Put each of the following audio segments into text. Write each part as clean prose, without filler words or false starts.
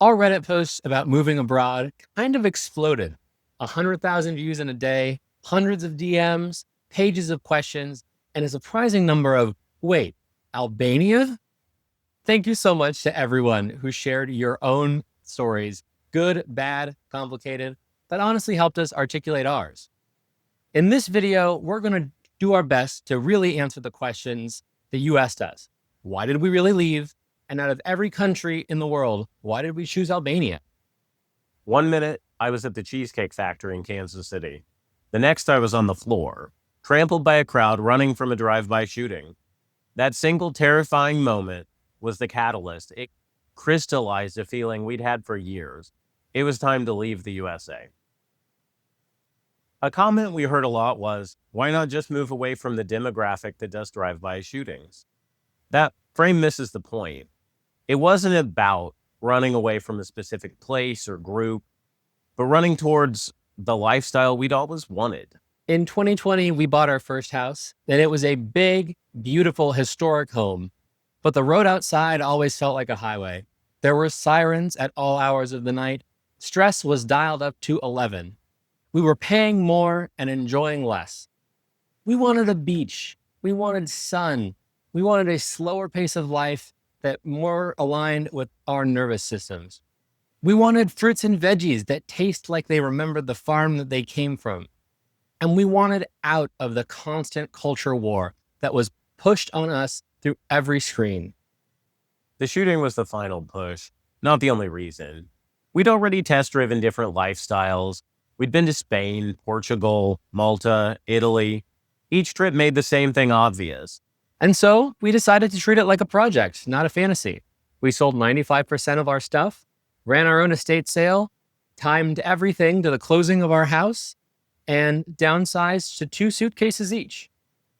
Our Reddit posts about moving abroad kind of exploded. 100,000 views in a day, hundreds of DMs, pages of questions, and a surprising number of, wait, Albania? Thank you so much to everyone who shared your own stories, good, bad, complicated, that honestly helped us articulate ours. In this video, we're going to do our best to really answer the questions that you asked us. Why did we really leave? And out of every country in the world, why did we choose Albania? 1 minute, I was at the Cheesecake Factory in Kansas City. The next, I was on the floor, trampled by a crowd running from a drive-by shooting. That single terrifying moment was the catalyst. It crystallized a feeling we'd had for years. It was time to leave the USA. A comment we heard a lot was, why not just move away from the demographic that does drive-by shootings? That frame misses the point. It wasn't about running away from a specific place or group, but running towards the lifestyle we'd always wanted. In 2020, we bought our first house, and it was a big, beautiful, historic home. But the road outside always felt like a highway. There were sirens at all hours of the night. Stress was dialed up to 11. We were paying more and enjoying less. We wanted a beach. We wanted sun. We wanted a slower pace of life that more aligned with our nervous systems. We wanted fruits and veggies that taste like they remembered the farm that they came from. And we wanted out of the constant culture war that was pushed on us through every screen. The shooting was the final push, not the only reason. We'd already test-driven different lifestyles. We'd been to Spain, Portugal, Malta, Italy. Each trip made the same thing obvious. And so we decided to treat it like a project, not a fantasy. We sold 95% of our stuff, ran our own estate sale, timed everything to the closing of our house, and downsized to 2 suitcases each.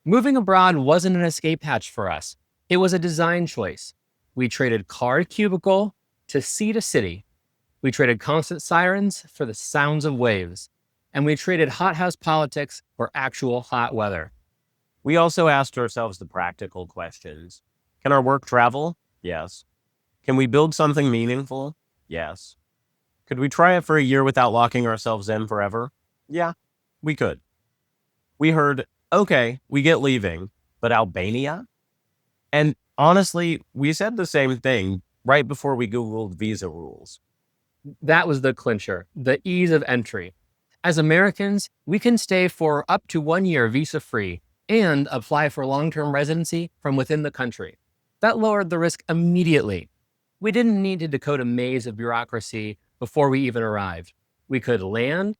Moving abroad wasn't an escape hatch for us. It was a design choice. We traded car cubicle to sea to city. We traded constant sirens for the sounds of waves. And we traded hothouse politics for actual hot weather. We also asked ourselves the practical questions. Can our work travel? Yes. Can we build something meaningful? Yes. Could we try it for a year without locking ourselves in forever? Yeah, we could. We heard, okay, we get leaving, but Albania? And honestly, we said the same thing right before we Googled visa rules. That was the clincher, the ease of entry. As Americans, we can stay for up to 1 year visa-free and apply for long-term residency from within the country. That lowered the risk immediately. We didn't need to decode a maze of bureaucracy before we even arrived. We could land,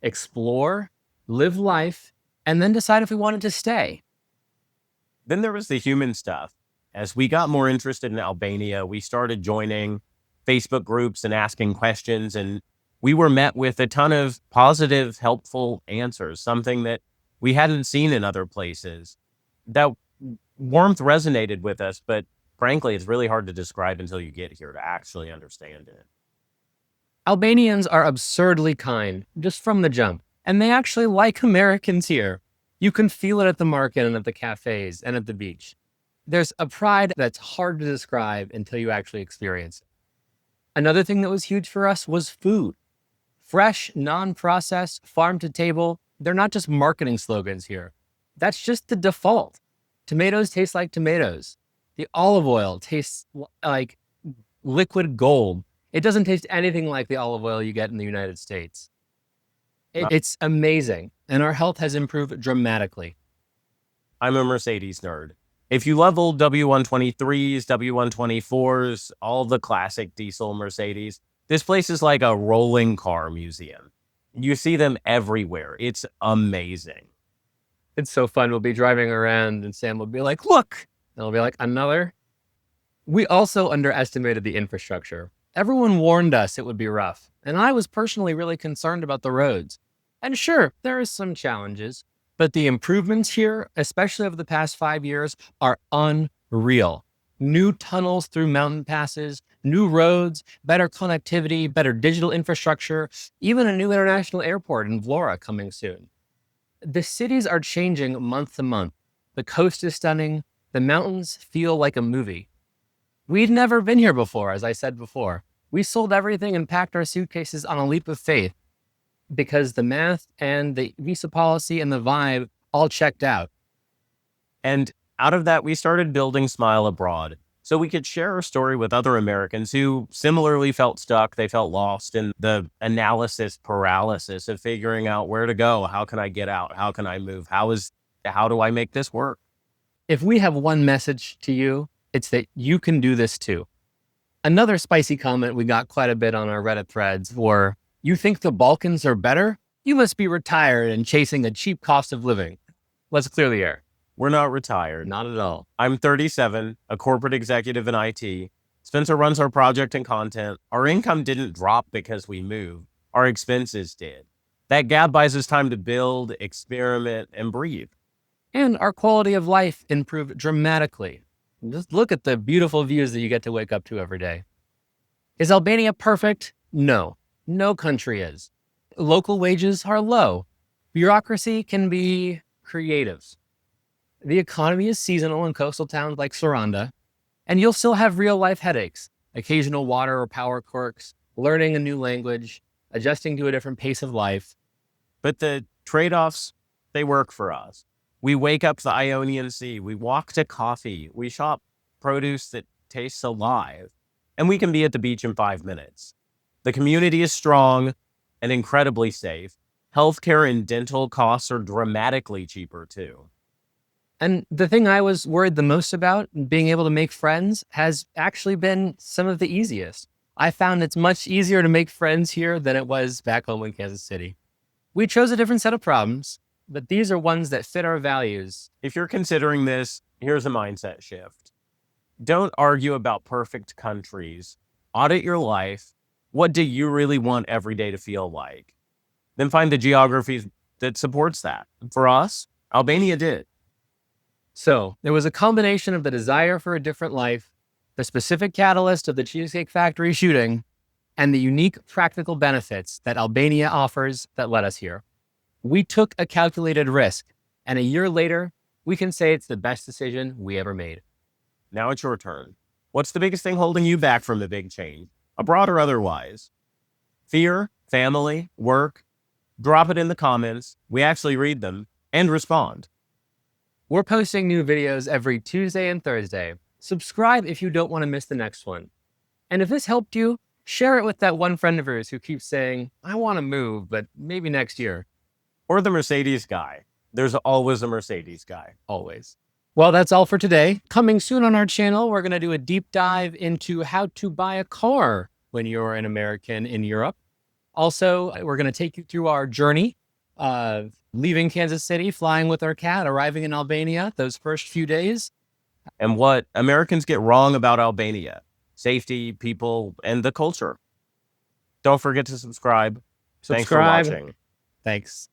explore, live life, and then decide if we wanted to stay. Then there was the human stuff. As we got more interested in Albania, we started joining Facebook groups and asking questions, and we were met with a ton of positive, helpful answers, something that we hadn't seen in other places. That warmth resonated with us, but frankly, it's really hard to describe until you get here to actually understand it. Albanians are absurdly kind, just from the jump, and they actually like Americans here. You can feel it at the market and at the cafes and at the beach. There's a pride that's hard to describe until you actually experience it. Another thing that was huge for us was food. Fresh, non-processed, farm to table. They're not just marketing slogans here. That's just the default. Tomatoes taste like tomatoes. The olive oil tastes like liquid gold. It doesn't taste anything like the olive oil you get in the United States. It's amazing, and our health has improved dramatically. I'm a Mercedes nerd. If you love old W123s, W124s, all the classic diesel Mercedes, this place is like a rolling car museum. You see them everywhere. It's amazing. It's so fun. We'll be driving around and Sam will be like, look, and I'll be like, another. We also underestimated the infrastructure. Everyone warned us it would be rough, and I was personally really concerned about the roads. And sure, there are some challenges, but the improvements here, especially over the past 5 years, are unreal. New tunnels through mountain passes, new roads, better connectivity, better digital infrastructure, even a new international airport in Vlora coming soon. The cities are changing month to month. The coast is stunning. The mountains feel like a movie. We'd never been here before, as I said before. We sold everything and packed our suitcases on a leap of faith because the math and the visa policy and the vibe all checked out. And out of that, we started building Smile Abroad so we could share our story with other Americans who similarly felt stuck. They felt lost in the analysis paralysis of figuring out where to go. How can I get out? How can I move? How do I make this work? If we have one message to you, it's that you can do this too. Another spicy comment we got quite a bit on our Reddit threads were, "You think the Balkans are better? You must be retired and chasing a cheap cost of living." Let's clear the air. We're not retired. Not at all. I'm 37, a corporate executive in IT. Spencer runs our project and content. Our income didn't drop because we moved. Our expenses did. That gap buys us time to build, experiment, and breathe. And our quality of life improved dramatically. Just look at the beautiful views that you get to wake up to every day. Is Albania perfect? No. No country is. Local wages are low. Bureaucracy can be creative. The economy is seasonal in coastal towns like Saranda, and you'll still have real life headaches, occasional water or power quirks, learning a new language, adjusting to a different pace of life. But the trade-offs, they work for us. We wake up the Ionian Sea, we walk to coffee, we shop produce that tastes alive, and we can be at the beach in 5 minutes. The community is strong and incredibly safe. Healthcare and dental costs are dramatically cheaper too. And the thing I was worried the most about, being able to make friends, has actually been some of the easiest. I found it's much easier to make friends here than it was back home in Kansas City. We chose a different set of problems, but these are ones that fit our values. If you're considering this, here's a mindset shift. Don't argue about perfect countries. Audit your life. What do you really want every day to feel like? Then find the geography that supports that. For us, Albania did. So there was a combination of the desire for a different life, the specific catalyst of the Cheesecake Factory shooting, and the unique practical benefits that Albania offers that led us here. We took a calculated risk, and a year later, we can say it's the best decision we ever made. Now it's your turn. What's the biggest thing holding you back from the big change, abroad or otherwise? Fear, family, work? Drop it in the comments. We actually read them and respond. We're posting new videos every Tuesday and Thursday. Subscribe if you don't want to miss the next one. And if this helped you, share it with that one friend of yours who keeps saying, "I want to move, but maybe next year." Or the Mercedes guy. There's always a Mercedes guy. Always. Well, that's all for today. Coming soon on our channel, we're going to do a deep dive into how to buy a car when you're an American in Europe. Also, we're going to take you through our journey of leaving Kansas City, flying with our cat, arriving in Albania, those first few days. And what Americans get wrong about Albania: safety, people, and the culture. Don't forget to subscribe. Thanks for watching. Thanks.